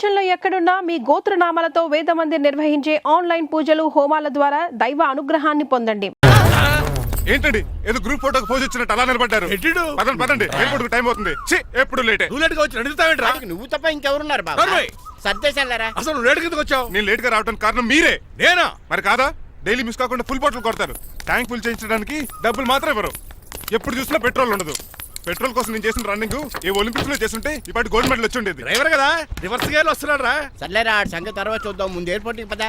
ప్రపంచంలో ఎక్కడున్నా మీ గోత్రనామాలతో వేదమందిర్ నిర్వహించే ఆన్లైన్ పూజలు హోమాల ద్వారా దైవ అనుగ్రహాన్ని పొందండి. ఏంటండి ఏదో గ్రూప్ ఫోటోకి పోజ్ ఇచ్చినట్టు అలా నిలబడ్డారు. పదండి పదండి, ఎయిర్పోర్ట్ టైం అవుతుంది. ఎప్పుడు లేట్ నువ్వు తప్ప ఇంకెవరున్నారు బాబా? సర్దేశాలరా. అసలు నువ్వు లేట్ కిందకు వచ్చావు. నేను లేట్ గా రావడానికి కారణం మీరే. నేనా? మరి కాదా? డైలీ మిస్ కాకుండా ఫుల్ బాటిల్ కొడతారు. ట్యాంక్ ఫుల్ చేయించడానికి డబ్బులు మాత్రం ఇవ్వరు. ఎప్పుడు చూసినా పెట్రోల్ ఉండదు. పెట్రోల్ కోసం నేను చేసిన రన్నింగ్ ఏ ఒలింపిక్స్ లో చేస్తుంటే ఇప్పటి గోల్డ్ మెడల్ వచ్చి ఉండేది. డ్రైవర్ కదా, రివర్స్ గేర్ వస్తున్నాడు రా. సర్లేరా, సంగతి తర్వాత చూద్దాం. ముందు ఎయిర్పోర్ట్ కి పద.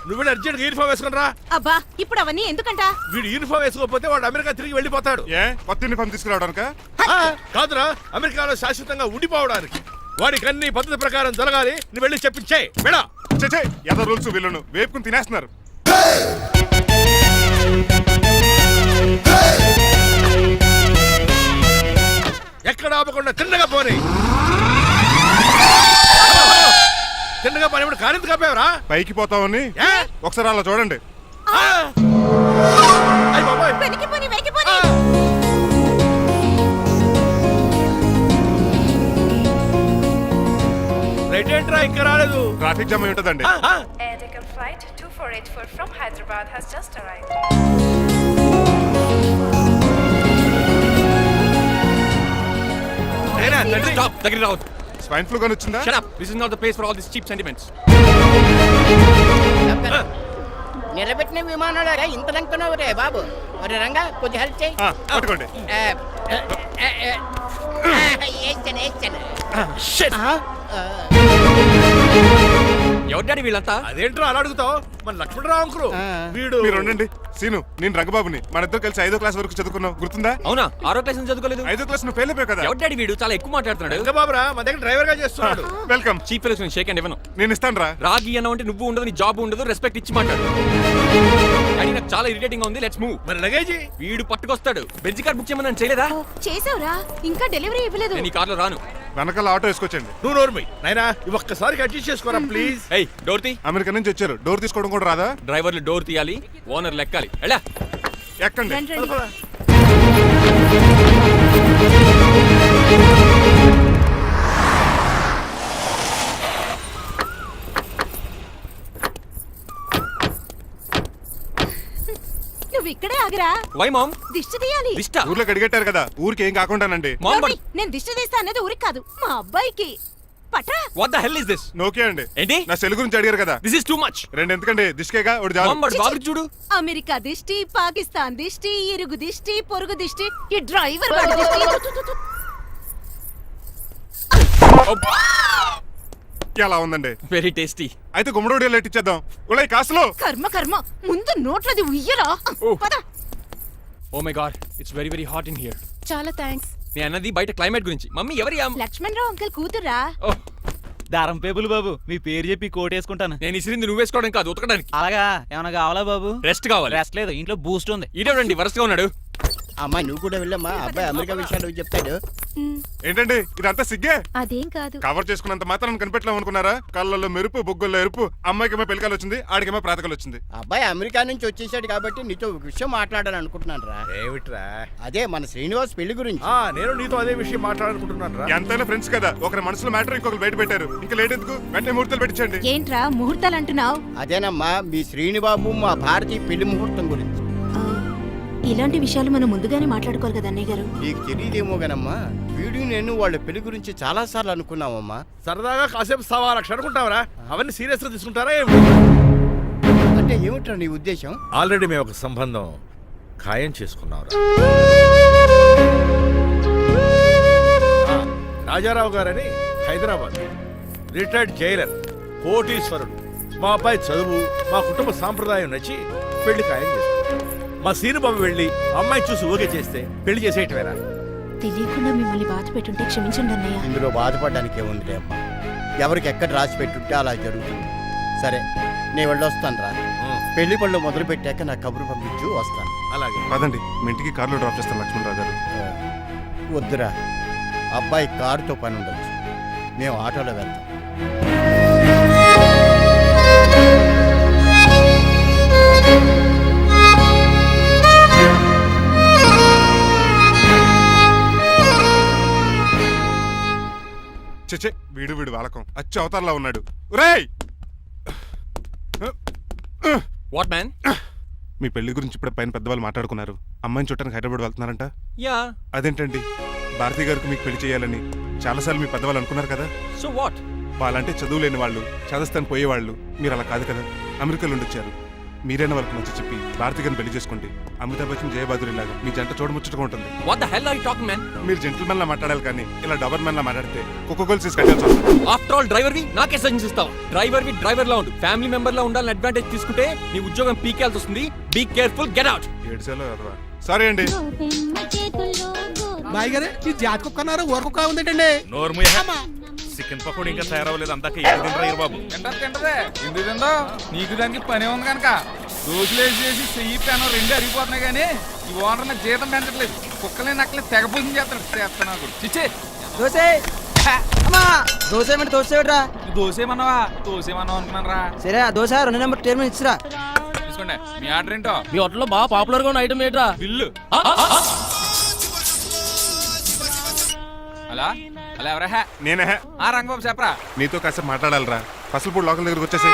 నువ్వు అర్జెంట్ యూనిఫామ్ వేసుకుని రా. అబ్బా, ఇప్పుడు అవన్నీ ఎందుకంట? వీడు యూనిఫామ్ వేసుకోకపోతే వాడు అమెరికా తిరిగి వెళ్ళిపోతాడు. ఏ కొత్త యూనిఫామ్ తీసుకురావడానిక? కాదురా, అమెరికాలో శాశ్వతంగా ఉండిపోవడానికి. వాడికి అన్ని పద్ధతి ప్రకారం జరగాలి. నువ్వు వెళ్ళి చెప్పించే మేడా. ఏదో రూల్స్ వీళ్ళను వేపుకుని తినేస్తున్నారు. ఎక్కడ ఆపకుండా తిన్నగా పోనీ. తిన్నగా పోనీ. ఇప్పుడు కారింత కాపేవరా? పైకి పోతామని ఒకసారి అలా చూడండి. రైట్ ఏంట్రా ఇంకా రాలేదు? ట్రాఫిక్ జామ్ అయి ఉంటదండి. Flight 2484 from Hyderabad has just arrived. Stop! Take it out. Swine flu గాని వచ్చిందా? Shut up. This is not the place for all these cheap sentiments. నిలబెట్టిన విమానాలు ఇంత లంకనవరే బాబు. మరి రంగా కొంచెం హెల్ప్ చేయి. పట్టుకోండి. ఎవరు డాడీ వీళ్ళంతా? అదేంట్రా అలా అడుగుతావు? మన లక్ష్మణరావు అంకులు. వీడు మీరు ఉండండి. సీను, నేను రంగబాబుని. మన ఇద్దరు కలిసి 5వ క్లాస్ వరకు చదువుకున్నాం, గుర్తుందా? అవునా? 6వ క్లాస్ నుంచి చదువుకోలేదు. 5వ క్లాస్ నువ్వు ఫెయిల్ అయిపోయావు కదా. ఎవరు డాడీ వీడు? చాలా ఎక్కువ మాట్లాడుతున్నాడు. రంగబాబురా, మన దగ్గర డ్రైవర్ గా చేస్తున్నాడు. వెల్కమ్. చీప్ ఫెలోస్ నేను షేక్ అండ్ ఇవ్వను. నేను ఇస్తాను రా. రాగి అన్న అంటే నువ్వు ఉండదు, నీ జాబ్ ఉండదు, రెస్పెక్ట్ ఇచ్చి మాట్లాడు. డాడీ నాకు చాలా ఇరిటేటింగ్ గా ఉంది. Let's move. మరి లగేజీ వీడు పట్టుకొస్తాడు. బెంజ్ కార్ బుక్ చేయమని చేయలేదా? చేసావురా, ఇంకా డెలివరీ ఇవ్వలేదు. నేను ఈ కార్లో రాను. వెనకాల ఆటో వేసుకొచ్చండి. నువ్వు నోర్మై నాయనా, ఒక్కసారికి అడ్జస్ట్ చేసుకోరా ప్లీజ్. ఏయ్, డోర్ తీ. అమెరికా నుంచి వచ్చారు, డోర్ తీసుకోవడం కూడా రాదా? డ్రైవర్లు డోర్ తీయాలి, ఓనర్ లెక్కాలి. ఎలా ఎక్కండి. నువ్వు ఇక్కడే ఆగిరా. Why ma'am? దిష్టి తీయాలి. దిష్ట? ఊర్లో కడిగట్టారు కదా, ఊరికి ఏం కాకుండానండి. మామ్ బట్ నేను దిష్టి తీస్తా అనేది ఊరికి కాదు, మా అబ్బాయికి. పట్రా. What the hell is this? నోకే అండి. ఏంటి? నా సెల్ గురించి అడిగారు కదా. This is too much. రెండు ఎందుకండి, దిష్కేగా ఒకటి చాలు. మామ్ బట్ బాబు చూడు. అమెరికా దిష్టి, పాకిస్తాన్ దిష్టి, ఇరుగు దిష్టి, పొరుగు దిష్టి, ఈ డ్రైవర్ వాడి దిష్టి. ఎలా ఉందండి? Very tasty. అయితే గుమ్మడి లైట్ ఇచ్చేద్దాం. ఉలై కాసులో. కర్మ కర్మ, ముందు నోట్లది ఉయ్యరా. పద. Oh my god, it's very very hot in here. చాలా థాంక్స్. నేను అన్నది బయట క్లైమేట్ గురించి. మమ్మీ ఎవరి? లక్ష్మణరావు అంకుల్ కూతురా. దారం పేపులు బాబు, మీ పేరు చెప్పి కోటేసుకుంటాను. నేను ఇసిరింది నువ్వు వేసుకోవడం కాదు, ఉతకడానికి. అలాగా? ఏమన్నా కావాలా బాబు? రెస్ట్ కావాలి. రెస్ట్ లేదు, ఇంట్లో బూస్ట్ ఉంది. ఈడేవండి వరుసగా ఉన్నాడు. అమ్మా నువ్వు కూడా వెళ్ళమ్మా, అబ్బాయి అమెరికా విషయాలు చెప్తాడు. ఏంటండి ఇదంతా సిగ్గే? అదేం కాదు. కవర్ చేసుకున్నంత మాత్రం కనిపెట్టలేం అనుకున్నారా? కళ్ళల్లో మెరుపు, బొగ్గుల్లో ఎరుపు. అమ్మాయికేమో పెళ్ళికాలు వచ్చింది, ఆడికేమో ప్రాతకాలు వచ్చింది. అబ్బాయి అమెరికా నుంచి వచ్చేసాడు కాబట్టి నీతో ఒక విషయం మాట్లాడాలని అనుకుంటున్నాను రా. ఏమిట్రా? అదే మన శ్రీనివాస్ పెళ్లి గురించి. నేను నీతో అదే విషయం మాట్లాడాలనుకుంటున్నాను రా. ఎంతైనా ఫ్రెండ్స్ కదా, ఒకరి మనసులో మ్యాటర్ ఇంకొకరు బయట పెట్టారు. ఇంకా లేట్ ఎందుకు, వెంటనే ముహూర్తాలు పెట్టించండి. ఏంట్రా ముహూర్తాలు అంటున్నావు? అదేనమ్మా, మీ శ్రీనిబాబు మా భారతీయ పెళ్లి ముహూర్తం గురించి. ఇలాంటి విషయాలు మనం ముందుగానే మాట్లాడుకోవాలి కదా అన్నయ్య గారు. నీకు తెలియదేమో గనమ్మా, వీడు నేను వాళ్ళ పెళ్లి గురించి చాలా సార్లు అనుకున్నామమ్మా. సరదాగా కాసేపు 1,000,000 అనుకుంటావరా? అవన్నీ సీరియస్ గా తీసుకుంటారా? అంటే ఏమిట్రా నీ ఉద్దేశం? ఆల్రెడీ మేము ఒక సంబంధం ఖాయం చేసుకున్నాం. రాజారావు గారని హైదరాబాద్ రిటైర్డ్ జైలర్, కోటీశ్వరుడు. మా అబ్బాయి చదువు, మా కుటుంబ సాంప్రదాయం నచ్చి పెళ్లి ఖాయం చేసుకున్నాం. మా సీనుబాబు వెళ్ళి అమ్మాయి చూసి ఓకే చేస్తే పెళ్లి చేసేయటమేనా? తెలియకుండా మిమ్మల్ని బాధ పెట్టుంటే క్షమించండి అన్నయ్య. ఇందులో బాధపడడానికి ఏముందిలే అమ్మా, ఎవరికి ఎక్కడ రాసి పెట్టుంటే అలా జరుగుతుంది. సరే నేను వెళ్ళొస్తాను రా. పెళ్లి పళ్ళు మొదలు పెట్టాక నా కబురు పంపించు, వస్తాను. అలాగే పదండి, మీ ఇంటికి కార్లో డ్రాప్ చేస్తాను లక్ష్మణరావు గారు. వద్దురా, అబ్బాయి కారుతో పని ఉండొచ్చు, మేము ఆటోలో వెళ్తాం. వీడు వాలకం అచ్చు అవతారంలో ఉన్నాడు. రేయ్ వాట్ మ్యాన్? మీ పెళ్లి గురించి ఇప్పుడు పైన పెద్దవాళ్ళు మాట్లాడుకున్నారు. అమ్మాయిని చుట్టానికి హైదరాబాద్ వెళ్తున్నారంట. యా. అదేంటండి, భారతి గారికి మీకు పెళ్లి చేయాలని చాలాసార్లు మీ పెద్దవాళ్ళు అనుకున్నారు కదా. So what? వాళ్ళంటే చదువు లేని వాళ్ళు, చదస్తాను పోయేవాళ్ళు. మీరు అలా కాదు కదా, అమెరికాలో ఉండొచ్చారు. మీరైనా వాళ్ళకి మంచి చెప్పి భారతి గారిని పెళ్లి చేసుకోండి. అమితాబ్ బచ్చన్ జయబాదురి లాగా మీ జంట చూడముచ్చటగా ఉంటుంది. What the hell are you talking man? మీరు జెంటిల్మెన్ లా మాట్లాడాలి కానీ ఇలా డబర్ మ్యాన్ లా మాట్లాడితే కుక్కగోల్స్ తీసి కట్టాల్సి వస్తుంది. ఆఫ్టర్ ఆల్ డ్రైవర్ వి నాకే సజెషన్స్ ఇస్తావు. డ్రైవర్ లా ఉండు. ఫ్యామిలీ మెంబర్ లా ఉండాలని అడ్వాంటేజ్ తీసుకుంటే నీ ఉద్యోగం పీకేల్సి వస్తుంది. Be careful, get out. Sorry అండి. బాయ్ గారే ఈ జాతి కుక్క అన్నారు ఊర కుక్క ఉందేటండి. చికెన్ పకోడీ ఇంకా తయారవ్వలేదు. అందాక ఏది తినరా బాబు? తింటదే ఎందుకు తిందో? నీకు దానికి పని ఉంది కనుక రోజులేసి చేసి చెయ్యి పెనం రెండు అరిగిపోతున్నాయి కానీ ఈ ఓనర్ నాకు జీతం పెంచట్లేదు. కుక్కలే నక్కలే తెగపోసం చేస్తాడు నాకు. చిచ్చే దోసేమన్నావా అనుకున్నాను రా. సరే ఆ దోశ 2 నెంబర్ టేబుల్ ఇచ్చిరా. తీసుకోండి. మీ ఆర్డర్ ఏంటో? మీ హోటల్లో బాగా పాపులర్ గా ఉన్న ఐటమ్ ఏంట్రా? బిల్లు. అలా అలా ఎవరా? నేనే. ఆ రంగబాబు చెప్పరా. నీతో కాసేపు మాట్లాడాలరా. పసలపూడి లోకల్ దగ్గరకు వచ్చేసి.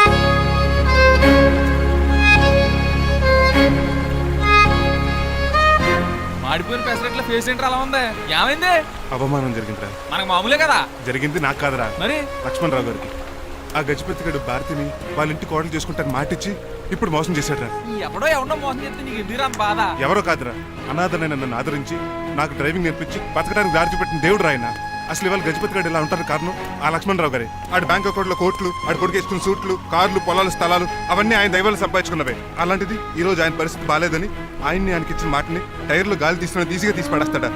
మాడిపోయిన పెసరట్ల ఫేస్ ఏంటర్ అలా ఉంది? ఏమైంది? అవమానం జరిగిందిరా. మనకు మామూలే కదా. జరిగింది నాకు కాదురా, మరి లక్ష్మణరావు గారికి. ఆ గజపతి గడు భారతిని వాళ్ళ ఇంటి కోడలు చేసుకుంటాను మాటిచ్చి ఇప్పుడు మోసం చేశాడ్రా. ఎవడో మోసం చేస్తే నీకు ఎందుకు బాధ? ఎవరో కాదురా, అనాథనైన నన్ను ఆదరించి నాకు డ్రైవింగ్ నేర్పించి బతకడానికి దారి చూపెట్టిన దేవుడు రాయన. అసలు ఇవాళ గజపతి గడు ఇలా ఉంటారు కారణం ఆ లక్ష్మణరావు గారే. ఆడి బ్యాంక్ అకౌంట్ లో కోట్లు, ఆడి కొడుకు వేసుకున్న సూట్లు, కార్లు, పొలాలు, స్థలాలు అవన్నీ ఆయన దైవాలు సంపాదించుకున్నవే. అలాంటిది ఈ రోజు ఆయన పరిస్థితి బాలేదని ఆయనకి ఇచ్చిన మాటని టైర్లు గాలి తీసిన ఈజీగా తీసి పడేస్తాడా?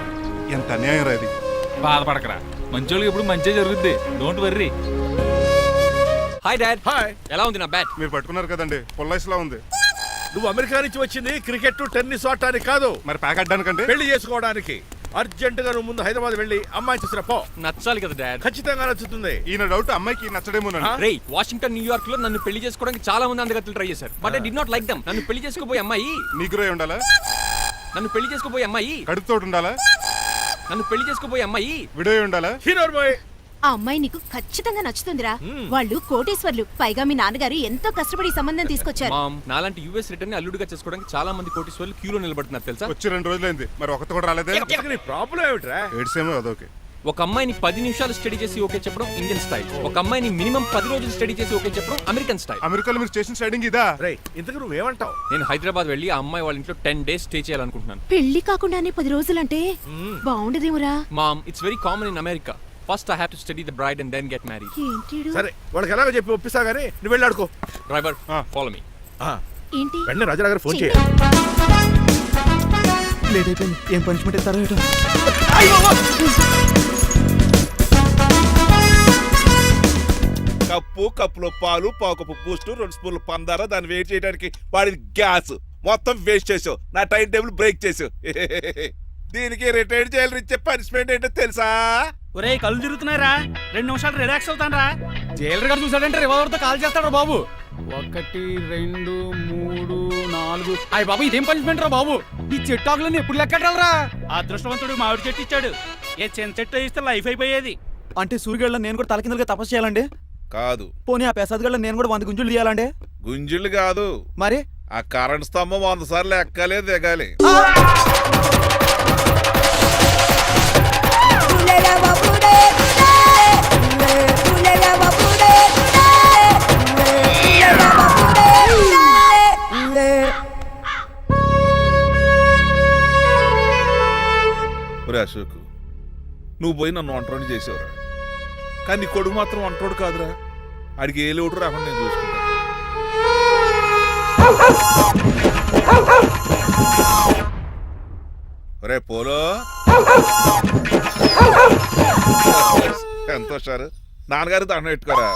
ఎంత అన్యాయం రా ఇది. బాధపడకరా, మంచోళ్ళకి ఇప్పుడు మంచిగా జరుగుద్ది. Don't worry. Hi dad. Hi. ఎలా ఉంది నా బ్యాట్? మీరు పట్టుకున్నారు కదండి, పొల్లైస్లా ఉంది. నువ్వు అమెరికా నుంచి వచ్చింది క్రికెట్ టెన్నిస్ ఆడటానికి కాదు, మరి ప్యాక్ అడ్డానికంటే. పెళ్లి చేసుకోవడానికి. అర్జెంట్ గా నువ్వు ముందు హైదరాబాద్ వెళ్ళి అమ్మాయి చూసిన పో. నచ్చాలి కదా డాడ్. ఖచ్చితంగా నచ్చుతుంది. ఈయన డౌట్ అమ్మాయికి నచ్చడేమోనండి. రేయ్, వాషింగ్టన్, న్యూయార్క్ లో నన్ను పెళ్లి చేసుకోవడానికి చాలా మంది అందగత్తలు ట్రై చేశారు. But I did not like them. నన్ను పెళ్లి చేసుకోబోయే అమ్మాయి నీకురే ఉండాలా? నన్ను పెళ్లి చేసుకోబోయే అమ్మాయి కడుపుతోటి ఉండాలా? నన్ను పెళ్లి చేసుకోబోయే అమ్మాయి విడో ఉండాలా? Hero boy. ఆ అమ్మాయి నీకు ఖచ్చితంగా నచ్చుతుందిరా. వాళ్ళు కోటేశ్వర్లు. పైగా మీ నాన్నగారు ఎంతో కష్టపడి ఈ సంబంధం తీసుకొచ్చారు. మామ్, నాలాంటి యూఎస్ రిటర్న్ ని అల్లుడిగా చేసుకోవడానికి చాలా మంది కోటీశ్వర్లు క్యూలో నిలబడుతున్నారు తెలుసా? వచ్చి 2 రోజులైంది, మరి ఒకటి కూడా రాలేదే. నీ ప్రాబ్లం ఏమిట్రా? ఏడ్సేమో అదొకే. ఒక అమ్మాయిని 10 నిమిషాలు స్టడీ చేసి ఓకే చెప్పడం ఇండియన్ స్టైల్. ఒక అమ్మాయిని మినిమం 10 రోజులు స్టడీ చేసి ఓకే చెప్పడం అమెరికన్ స్టైల్. అమెరికాలో మీరు చేసిన స్టైడింగ్ ఇదా? రేయ్, ఇంతకు నువ్వేమంటావు? నేను హైదరాబాద్ వెళ్ళి ఆ అమ్మాయి వాళ్ళ ఇంట్లో 10 days స్టే చేయాలనుకుంటున్నాను. పెళ్లి కాకుండానే 10 రోజులంటే బాగుండదేమురా? Mom, it's very common in America. First I have to study the bride and then get married. ఏంటి సరే, వాళ్ళకి ఎలాగో చెప్పి ఒప్పిస్తా గానీ నువ్వు వెళ్ళి ఆడుకో. Driver, follow me. ఏంటి? వెంటనే రాజా గారు ఫోన్ చేయ. లేట్ అయిపోయింది. ఏం పనిష్మెంట్ ఇస్తారో ఏటో. కప్పులో పాలు, పావుకప్పు బూస్ట్, 2 స్పూన్లు పందార, దాన్ని వెయిట్ చేయడానికి వాడిది గ్యాస్ మొత్తం వేస్ట్ చేసావు. నా టైం టేబుల్ బ్రేక్ చేసావు. దీనికి రిటైర్డ్ జైలు ఇచ్చే పనిష్మెంట్ ఏంటో తెలుసా? ఒరే కళ్ళు తిరుగుతున్నారా, 2 నిమిషాలు రిలాక్స్ అవుతాను రా. జైలర్ గారు చూసాడంటే రివాల్వర్ తో కాల్ చేస్తాడు బాబు. 1 2 3 4. అయ్య బాబు, ఇదేం పనిష్మెంట్ రా బాబు? ఈ చెట్టు ఆకులన్నీ ఎప్పుడు లెక్కడరా? అదృష్టవంతుడు మామిడి చెట్టు ఇచ్చాడు. ఏ చిన్న చెట్టు ఇస్తే లైఫ్ అయిపోయేది. అంటే సూర్యుగళ్ళ నేను కూడా తలకిందులుగా తపస్సు చేయాలండి? కాదు. పోనీ ఆ పెసాద్ నేను కూడా 100 గుంజులు తీయాలండి? గుంజులు కాదు, మరి ఆ కరెంట్ స్తంభం 100 సార్లు ఎక్కాలి, దిగాలి. ఒరే అశోక్, నువ్వు పోయి నన్ను ఒంటరిని చేసేవరా, కానీ నీ కొడుకు మాత్రం ఒంటరోడు కాదురా. ఆడికి ఏ లోటు రాకుండా నేను చూసుకుంటాను. ఒరే పోలో, ఎంత వచ్చారు? నాన్నగారు దండం పెట్టుకోరా.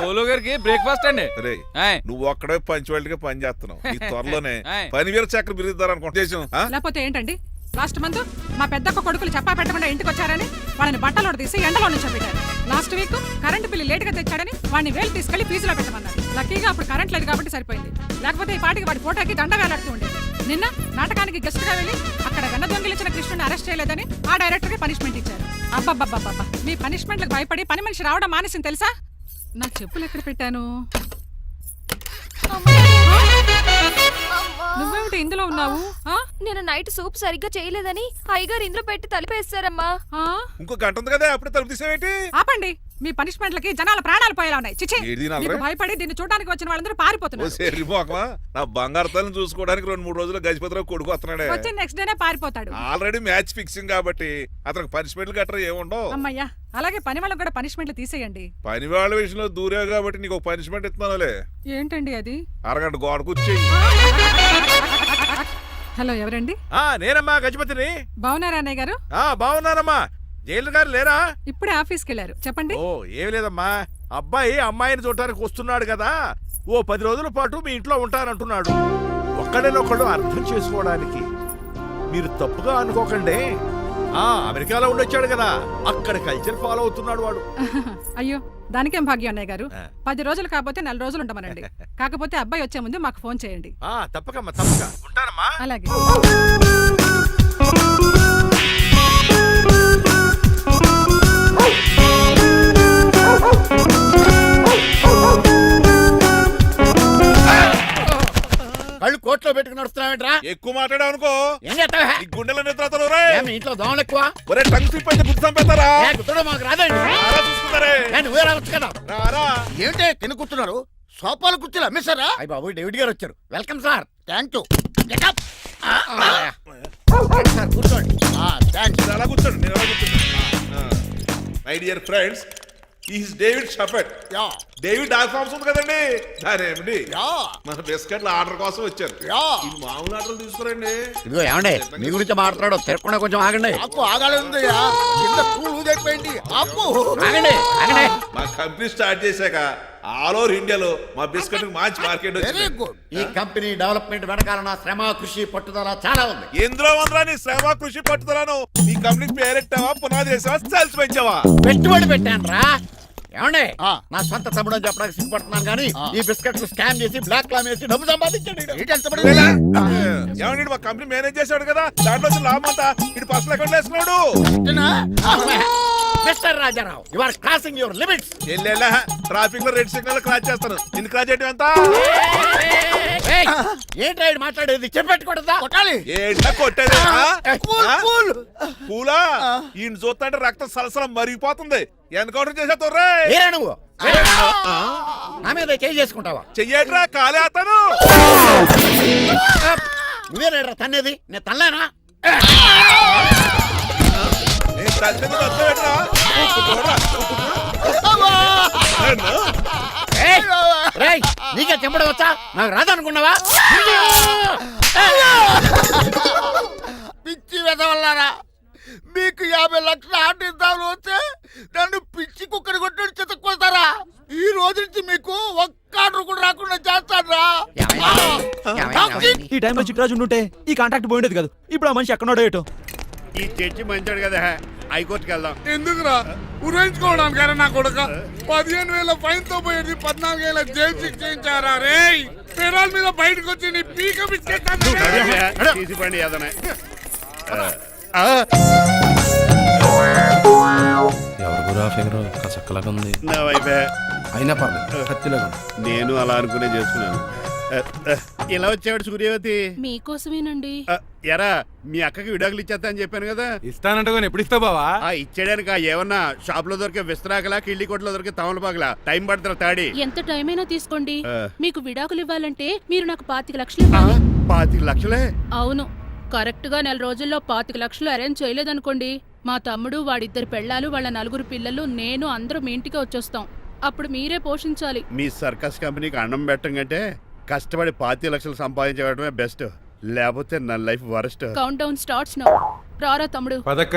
పోలో గారికి బ్రేక్ఫాస్ట్ అండి. రే, నువ్వు ఒక్కడే పంచువాళ్ళకి పని చేస్తున్నావు. ఈ త్వరలోనే పనివేల చక్రం బిరుద్దారు అనుకుంటా. లేకపోతే ఏంటండి, లాస్ట్ మంత్ మా పెద్దక్క కొడుకులు చెప్పా పెట్టకుండా ఇంటికి వచ్చారని వాళ్ళని బట్టలో తీసి ఎండలో నుంచోబెట్టారు. Last week current bill late గా తెచ్చాడని వాడిని వేలు తీసుకెళ్లి ఫీజులో పెట్టమన్నారు. లక్కీగా అప్పుడు కరెంట్ లేదు కాబట్టి సరిపోయింది. లేకపోతే ఈ పాటికి వాడి ఫోటోకి దండ వేలాడుతూ ఉండేది. నిన్న నాటకానికి గెస్ట్ గా వెళ్ళి అక్కడ వెన్న దొంగిలించిన కృష్ణుని అరెస్ట్ చేయలేదని ఆ డైరెక్టర్ కి పనిష్మెంట్ ఇచ్చారు. అబ్బబ్బబ్బబ్బా, మీ పనిష్మెంట్లకు భయపడి పని మనిషి రావడం మానేసింది తెలుసా? నా చెప్పులు ఎక్కడ పెట్టాను? నువ్వేమిటి ఇందులో ఉన్నావు? నేను నైట్ సూప్ సరిగ్గా చేయలేదని అయ్యగారు ఇందులో పెట్టి తలిపేస్తారమ్మా. ఇంకో గంట ఉంది కదా అప్పుడే తలుపు తీసేవేంటి? ఆపండి, మీ పనిష్మెంట్లకి జనాల ప్రాణాలు పోయేలా ఉన్నాయి. చిచి, ఏది నల్లరే? మీకు భయపడి దీన్ని చూడడానికి వచ్చిన వాళ్ళందరూ పారిపోతున్నారు. సరిపోకమా, నా బంగారు తల్లిని చూసుకోవడానికి 2-3 రోజులు గజపతిరావు కొడుకు వస్తున్నాడే. వచ్చి నెక్స్ట్ డేనే పారిపోతాడు. ఆల్రెడీ మ్యాచ్ ఫిక్సింగ్ కాబట్టి అతనికి పనిష్మెంట్లు గట్రా ఏముండవు. అమ్మయ్యా, అలాగే పని వాళ్ళకి కూడా పనిష్మెంట్లు తీసేయండి. పని వాళ్ళ విషయంలో దూరావు కాబట్టి నీకు ఒక పనిష్మెంట్ ఇస్తున్నానులే. ఏంటండి అది? అరగంట గోడ కూర్చొని. హలో, ఎవరండి? నేనమ్మా గజపతిని. బాగున్నారా అన్నయ్య గారు? బాగున్నానమ్మా. జైలర్ గారు లేరా? ఇప్పుడే ఆఫీస్కి వెళ్ళారు. చెప్పండి. ఓ ఏం లేదమ్మా, అబ్బాయి అమ్మాయిని చూడటానికి వస్తున్నాడు కదా, ఓ 10 రోజుల పాటు మీ ఇంట్లో ఉంటానంటున్నాడు. ఒక్కడేనొక్కడు అర్థం చేసుకోవడానికి మీరు తప్పుగా అనుకోకండి. అమెరికాలో ఉండొచ్చాడు కదా, అక్కడ కల్చర్ ఫాలో అవుతున్నాడు వాడు. అయ్యో, దానికేం భాగ్యం అన్నయ్య గారు. 10 రోజులు కాకపోతే 4 రోజులు ఉండమనండి. కాకపోతే అబ్బాయి వచ్చే ముందు మాకు ఫోన్ చేయండి. తప్పకమ్మా, తప్పక ఉంటానమ్మా. అలాగే. కళ్ళు కోట్లో పెట్టుకుని నడుస్తున్నావేంట్రా? ఎక్కువ మాట్లాడావు అనుకో ఏం చేస్తావా? ఈ గుండెల నిద్రతలు మీ ఇంట్లో దోమలు ఎక్కువ? ఒరే టంగ్ స్లిప్ అయితే గుర్తు చంపేస్తారా? గుర్తుడం మాకు రాదండి. చూసుకుంటారే. నువ్వే రావచ్చు కదా. రారా. ఏంటే కింద కూర్చున్నారు? సోఫాలు కుర్చీలు అమ్మేశారా? అయ్య బాబు, డేవిడ్ గారు వచ్చారు. Welcome sir. Thank you. Sir కూర్చోండి. థ్యాంక్స్. అలా కూర్చోండి, నేను అలా కూర్చోండి. My dear friends, is David షఫెట్. డేవిడ్ డాగ్ ఫార్మ్స్ ఉంది కదండి, దానేమిటి మన బిస్కెట్ల ఆర్డర్ కోసం వచ్చారు. ఈ మామూలు ఆర్డర్లు తీసుకురండి. ఇదిగో ఏమండి, మీ గురించి మాట్లాడు, తిరగకుండా కొంచెం ఆగండి. ఆగండి. మా కంపెనీ స్టార్ట్ చేశాక ఆల్ ఓవర్ ఇండియాలో మా బిస్కెట్ మంచి మార్కెట్ వచ్చింది. ఈ కంపెనీ డెవలప్మెంట్ వెనకాల నా శ్రమ, కృషి, పట్టుదల చాలా ఉంది. ఎందులో ఉందిరా నీ శ్రమ, కృషి, పట్టుదలను? ఈ కంపెనీకి పేరెట్టావా, పునాది వేసావా, సేల్స్ పెంచావా? పెట్టుబడి పెట్టాను రా. ఏమండి, నా సొంత తమ్ముడు అని చెప్పడానికి సిగ్గుపడుతున్నాను కానీ ఈ బిస్కెట్లు స్కామ్ చేసి బ్లాక్ క్లామ్ వేసి డబ్బు సంపాదించండి. ఏమండి, మా కంపెనీ మేనేజ్ చేశాడు కదా, దాంట్లో లాభం అంతా ఇటు పర్సనల్ అకౌంట్ వేసుకున్నాడు. Mister Rajarao, you are crossing your limits. Traffic లో రెడ్ సిగ్నల్ క్రాస్ చేస్తాను. నిన్ను క్రాస్ చేయడం ఎంత? ఏంటి మాట్లాడేది? చెప్పెట్టుకూడదా? కొట్టాలి. ఏంటా కొట్టేది? పూలా ఈయన చూస్తుంటే రక్తం సలసలం మరిగిపోతుంది. ఎన్కౌంటర్ చేసేతో నువ్వు నా మీద చేయి చేసుకుంటావా? చెయ్యట్రా, కాలే అతను. నువ్వేరా తన్నేది? నేను తనలేనా? నీకే చెంపడం వచ్చా? నాకు రాదనుకున్నావా? పిచ్చి వెదవల్లారా, మీకు 50 లక్షల ఆర్డర్ వస్తే నన్ను పిచ్చి కుక్కని కొట్టి చెతక్కొస్తారా? ఈ రోజు నుంచి మీకు ఒక్క ఆర్డర్ కూడా రాకుండా చేస్తారా? ఈ టైంలో చిట్రాజు ఉంటే ఈ కాంట్రాక్ట్ పోయిండేది కాదు. ఇప్పుడు ఆ మనిషి ఎక్కడో ఏటో. ఈ చర్చి మంచాడు కదా, హైకోర్టుకి వెళ్దాం. ఎందుకురా ఉరేంచుకోవడానికి? నా కొడుక 15,000 ఫైన్ తో పోయేది 14 ఏళ్ళ జైలు శిక్ష చేయించారా రే? పెరాల మీద బయటకు వచ్చి నీ పీక తీసిపండి ఏదన్నా. నా వైపే అయినా పర్లేదు, కత్తిలాగా నేను అలా అనుకునే చేసుకున్నాను. ఇలా వచ్చాడు సూర్యవతి. మీకోసమేనండి. ఎరా, మీ అక్కకి విడాకులు ఇచ్చేస్తా అని చెప్పాను కదా. ఇస్తానంటే ఎప్పుడు ఇస్తావు బావా? ఇచ్చేయడానికి ఏమన్నా షాప్ లో దొరికే విస్తరాకలా, కిళ్ళి కొట్లో దొరికే తమలపాకలా టైం పడుతున్నా తాడి. ఎంత టైం అయినా తీసుకోండి. మీకు విడాకులు ఇవ్వాలంటే మీరు నాకు 25 లక్షలు ఇవ్వాలి. 25 లక్షలే? అవును, కరెక్ట్ గా 4 రోజుల్లో 25 లక్షలు అరేంజ్ చేయలేదనుకోండి, మా తమ్ముడు, వాడిద్దరు పెళ్ళాలు, వాళ్ళ 4 పిల్లలు, నేను అందరూ మీ ఇంటికి వచ్చేస్తాం. అప్పుడు మీరే పోషించాలి. మీ సర్కస్ కంపెనీకి అన్నం పెట్టం కంటే కష్టపడి 25 లక్షలు సంపాదించడమే బెస్ట్. లేకపోతే నా life worst. Count down starts now. రారా తమ్ముడు. పదక్క.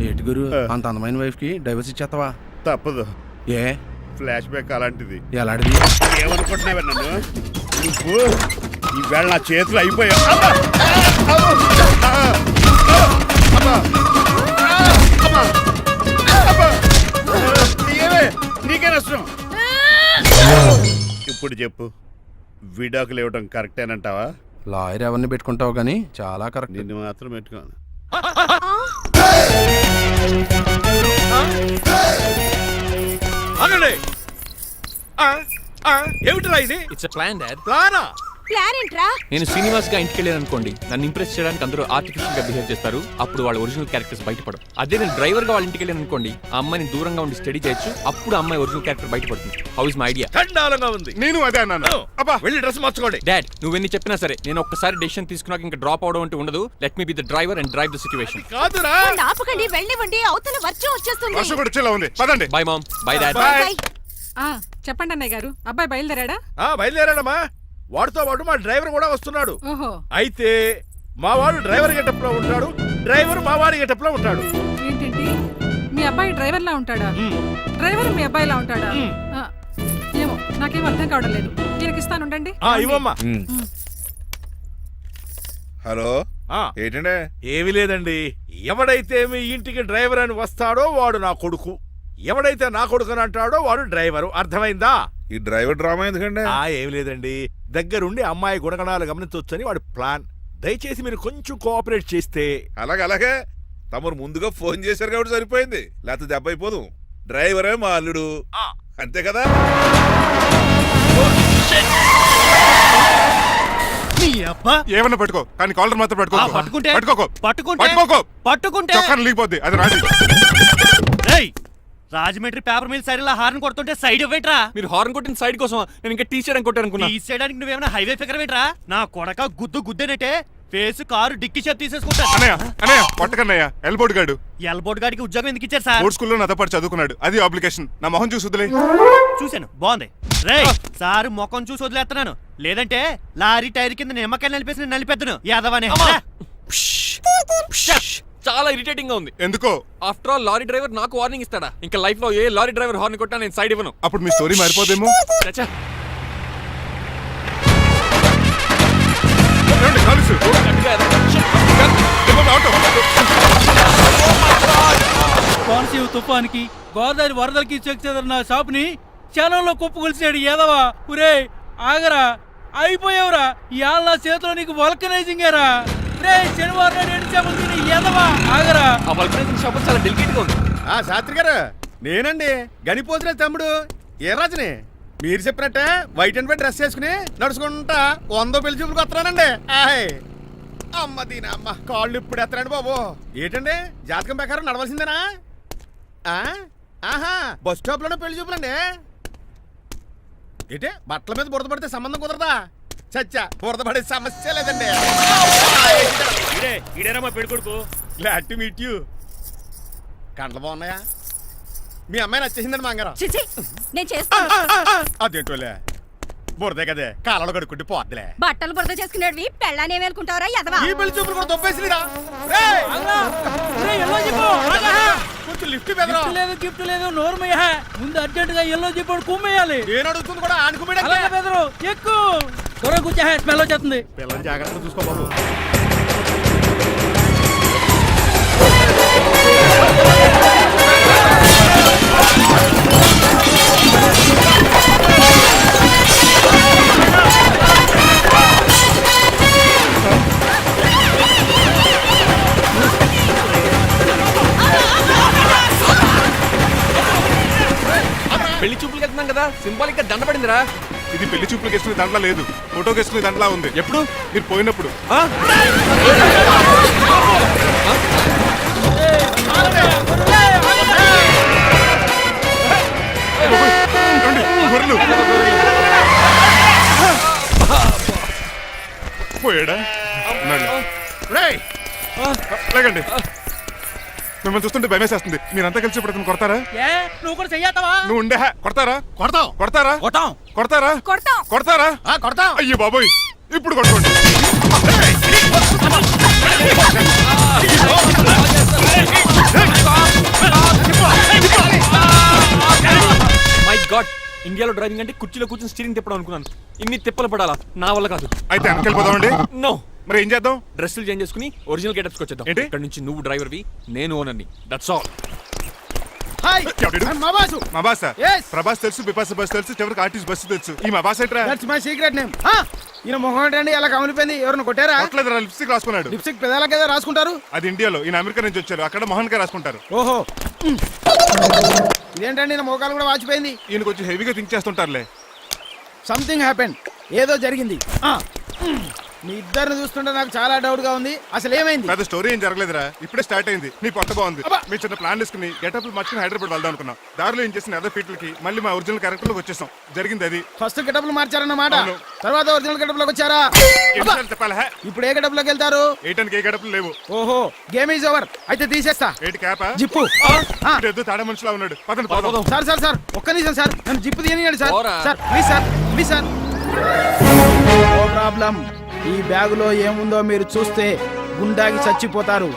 ఏటి గురు, అంత అందమైన వైఫ్ కి డైవర్స్ ఇచ్చేస్తావా? తప్పదు. ఏ ఫ్లాష్ బ్యాక్ అలాంటిది. ఎలాంటిది? ఏమనుకుంటున్నావే నన్ను? నువ్వు ఈవేళ నా చేతులు అయిపోయా. నీకే నష్టం. ఇప్పుడు చెప్పు, విడాకులు ఇవ్వడం కరెక్టేనంటావా? లాయర్ ఎవరిని పెట్టుకుంటావు కానీ చాలా కరెక్ట్. నిన్ను మాత్రం పెట్టుకోను. ఆగండి. ఏమిటిరా ఇది? It's plan dad. ప్లానా? ప్లాన్ ఏంట్రా? నేను శ్రీనివాస్ గా ఇంటికి వెళ్ళాను అనుకోండి, నన్ను ఇంప్రెస్ చేయడానికి అందరూ ఆర్టిఫిషియల్ గా బిహేవ్ చేస్తారు. అప్పుడు వాళ్ళ ఒరిజినల్ క్యారెక్టర్స్ బయటపడవు. అదే నేను డ్రైవర్ గా వాళ్ళ ఇంటికి వెళ్ళాను అనుకోండి, ఆ అమ్మాయిని దూరంగా ఉండి స్టడీ చేయొచ్చు. అప్పుడు అమ్మాయి ఒరిజినల్ క్యారెక్టర్ బయటపడుతుంది. How is my idea? చండాలంగా ఉంది. నేను అదే అన్నాను. అబ్బా వెళ్ళి డ్రెస్ మార్చుకోండి. డాడ్, నువ్వెన్ని చెప్పినా సరే నేను ఒక్కసారి డెసిషన్ తీసుకున్నాక ఇంకా డ్రాప్ అవడం అంటూ ఉండదు. Let me be the driver and drive the situation. కాదురా. ఆపకండి, వెళ్ళివ్వండి, అవతల వర్షం వచ్చేస్తుంది. వర్షం కూడా వచ్చేలా ఉంది. పదండి. Bye mom. Bye dad. చెప్పండి అన్నయ్య గారు, అబ్బాయి బయలుదేరాడా? బయలుదేరాడమ్మా. వాడితో పాటు మా డ్రైవర్ కూడా వస్తున్నాడు. ఓహో, అయితే మా వాడు డ్రైవర్ గెటప్ లో ఉంటాడు, డ్రైవర్ మా వాడి గెటప్ లో ఉంటాడు. ఏంటండి మీ అబ్బాయి డ్రైవర్ లా ఉంటాడా? డ్రైవర్ మీ అబ్బాయిలా ఉంటాడా? ఆ, ఏమో నాకేం అర్థం కావడం లేదు. ఈయనకి ఇస్తాను, ఉండండి. ఇవ్వమ్మా. హలో ఏంటంటే? ఏమీ లేదండి. ఎవడైతే మీ ఇంటికి డ్రైవర్ అని వస్తాడో వాడు నా కొడుకు, ఎవడైతే నా కొడుకు అని అంటాడో వాడు డ్రైవరు. అర్థమైందా? ఈ డ్రైవర్ డ్రామా ఎందుకంటే? ఏమి లేదండి, దగ్గరుండి అమ్మాయి గుణగణాలు గమనించవచ్చని వాడి ప్లాన్. దయచేసి మీరు కొంచెం కోఆపరేట్ చేస్తే. అలాగే తమరు ముందుగా ఫోన్ చేశారు కాబట్టి సరిపోయింది, లేకపోతే దెబ్బ అయిపోదు. డ్రైవరే మా అల్లుడు, అంతే కదా? ఏమన్నా పెట్టుకో, కానీ కాలర్ మాత్రం పెట్టుకో. పట్టుకుంటే చొక్కాను లీగిపోద్ది. అది రాజీ. Rajahmundry paper mill side horn కొడుతుంటే సైడ్ ఇవ్వట్రా. మీరు హార్న్ కొట్టిన సైడ్ కోసం నేను ఇంకా టీ షర్ట్ కొట్టాను అనుకున్నా. తీసేయడానికి నువ్వేమైనా హైవే ఫిగర్ వేట్రా? నా కొడక గుద్దేనట్టే ఫేస్ కారు డిక్కి షేప్ తీసేసుకుంటా. అన్నయ్య పట్టకన్నయ్య. ఎల్బోర్డ్ గాడు. ఎల్బోర్డ్ గాడికి ఉద్యోగం ఎందుకు ఇచ్చారు సార్? బోర్డ్ స్కూల్లో నాతో పాటు చదువుకున్నాడు. అది అప్లికేషన్. నా మొహం చూసి వదిలే. చూశాను, బాగుంది. రే సారు ముఖం చూసి వదిలేస్తున్నాను, లేదంటే లారీ టైర్ కింద నిమ్మకాయలు నలిపేసి నలిపేద్దును యాదవనే. చాలా ఇరిటేటింగ్ గా ఉంది. ఎందుకో? ఆఫ్టర్ ఆల్ లారీ డ్రైవర్ నాకు వార్నింగ్ ఇస్తాడా? ఇంకా లైఫ్ లో ఏ లారీ డ్రైవర్ హార్న్ కొట్టా నేను సైడ్ ఇవ్వను. అప్పుడు మీ స్టోరీ మారిపోదేమో. చచ్చా. కోనసీమ తుఫానికి గోదావరి వరదలకి చెక్ చెదరిన షాప్ ని క్షణంలో కుప్పగొలిచాడు యాదవా. ఒరే ఆగరా, అయిపోయావురా. ఇవాళ నా చేతిలో నీకు వల్కనైజింగ్ ఏరా. రే శనివారం నాడు ఎండు చేపలు తిని యాదవా ఆగరా. ఆ వల్కనైజింగ్ షాప్ చాలా డెలికేట్ గా ఉంది. శాస్త్రి గారు, నేనండి గనిపోతున్న తమ్ముడు ఏ రాజుని. మీరు చెప్పినట్టే వైట్ అండ్ వైట్ డ్రెస్ వేసుకుని నడుచుకుంటా 100 పెళ్లి చూపులకు వస్తున్నానండి. అమ్మ దీని అమ్మ కాళ్ళు ఇప్పుడు ఎత్తరండి బాబు. ఏంటండి జాతకం ప్రకారం నడవలసిందేనా? బస్ స్టాప్ లోనే పెళ్లి చూపులండి. ఏంటి బట్టల మీద బురద పడితే సంబంధం కుదరదా? చచ్చా, బురద పడే సమస్య లేదండి. ఇడేరా మా పెళ్ళికొడుకు. Glad to meet you. కండ్లు బాగున్నాయా? మీ అమ్మాయి నచ్చేసిందండి మంగారం. నేను చేస్తాను. అదేంటోలే, బురదే కదే కాలంలో కడుక్కుంటే పోద్దులే. బట్టలు బురద చేసుకునేవి పెళ్ళానే వేలుకుంటావరా యదవా? ఈ పెళ్లి చూపులు కూడా దొబ్బేసిరా. కొంచెం లిఫ్ట్ లేదు గిఫ్ట్ లేదు నోర్మయ్యా. ముందు అర్జెంట్ గా ఎల్లో చెప్పాడు కుమ్మేయాలి. నేను అడుగుతుంది కూడా ఆనుకుమేడా. ఎక్కువ త్వరగా కూర్చో, స్మెల్ వచ్చేస్తుంది. పిల్లల్ని జాగ్రత్తగా చూసుకో బాబు. పెళ్లి చూపులకు వెళ్తున్నాం కదా, సింబాలిక్ గా దండ పడిందిరా. ఇది పెళ్లి చూపులకు వేసుకునే దాంట్లో లేదు, ఫోటోకి వేసుకునే దాంట్లో ఉంది. ఎప్పుడు? మీరు పోయినప్పుడు. పోయాడా? లేకండి, మిమ్మల్ని చూస్తుంటే భయమేసేస్తుంది. మీరంతా కలిసి ఇప్పుడు అతను కొడతారా? నువ్వు కూడా చెయ్యతావా? నువ్వు ఉండే కొడతారా? కొడతాం కొడతారా? కొడతారా? కొడతారా? కొడతాం. అయ్యో బాబోయ్, ఇప్పుడు కొట్టుకోండి. మై గాడ్, ఇండియాలో డ్రైవింగ్ అంటే కుర్చీలో కూర్చొని స్టీరింగ్ తిప్పడం అనుకున్నాను. ఇన్ని తిప్పలు పడాలా? నా వల్ల కాదు. అయితే వెనకెళ్ళిపోదామండి. నో. మరి ఏం చేద్దాం? డ్రెస్సులు చేంజ్ చేసుకుని ఒరిజినల్ గెటప్స్కి వచ్చేద్దాం. ఏంటి? ఇక్కడ నుంచి నువ్వు డ్రైవర్వి, నేను ఓనర్ని. That's all. హాయ్ ఎవడు? మా బాసు మా బాస Yes. ప్రభాస్ తెలుసు, బిపాస బస్ తెలుసు, చివరికి ఆర్టిస్ట్ బస్సు తెలుసు. ఈ మా బాస్ ఏంట్రా? దట్స్ మై సీక్రెట్ నేమ్ ఈయన మొహం ఏంటండి ఎలా కమిలిపోయింది? ఎవరిని కొట్టారా? కొట్టలేదురా, లిప్స్టిక్ రాసుకున్నాడు. లిప్స్టిక్ పెదాలకి ఏదో రాసుకుంటారు. అది ఇండియాలో, ఈయన అమెరికా నుంచి వచ్చారు. అక్కడ మోహన్ గారు రాసుకుంటారు. ఓహో ఇదేంటండి నా మోకాలు కూడా వాచిపోయింది. ఈయన కొంచెం హెవీగా థింక్ చేస్తుంటారులే. సంథింగ్ హ్యాపెన్, ఏదో జరిగింది. మీ ఇద్దరిని చూస్తుంటే నాకు చాలా డౌట్ గా ఉంది. అసలు ఏమైంది? పెద్ద స్టోరీ ఏం జరగలేదురా, ఇప్పుడే స్టార్ట్ అయింది. నీ కొత్త బాగుంది. అబ్బా. మీ చిన్న ప్లాన్ తీసుకుని గెటప్లు మార్చుకుని హైదరాబాద్ వెళ్దాం అనుకున్నాం. దారిలో ఏం చేసిన అదర్ ఫీట్లకి మళ్ళీ మా ఒరిజినల్ క్యారెక్టర్ లోకి వచ్చేసాం. జరిగింది అది. ఫస్ట్ గెటప్లు మార్చారన్నమాట, అవును. తర్వాత ఒరిజినల్ గెటప్ లోకి వచ్చారా? ఎన్నిసార్లు చెప్పాలా? ఇప్పుడు ఏ గెటప్ లోకి వెళ్తారు? ఏటానికి ఏ గెటప్లు లేవు. ఓహో గేమ్ ఈజ్ ఓవర్. అయితే తీసేస్తా ఏటి క్యాపా? జిప్పు. ఎద్దు తాడ మనుషులా ఉన్నాడు. పదండి పదం. సార్ సార్ సార్ ఒక్క నిమిషం సార్, నన్ను జిప్పు తీయనియండి సార్. పోరా. Sir please sir, please sir. No problem. ఈ బ్యాగులో ఏముందో మీరు చూస్తే గుండాకి చచ్చిపోతారు.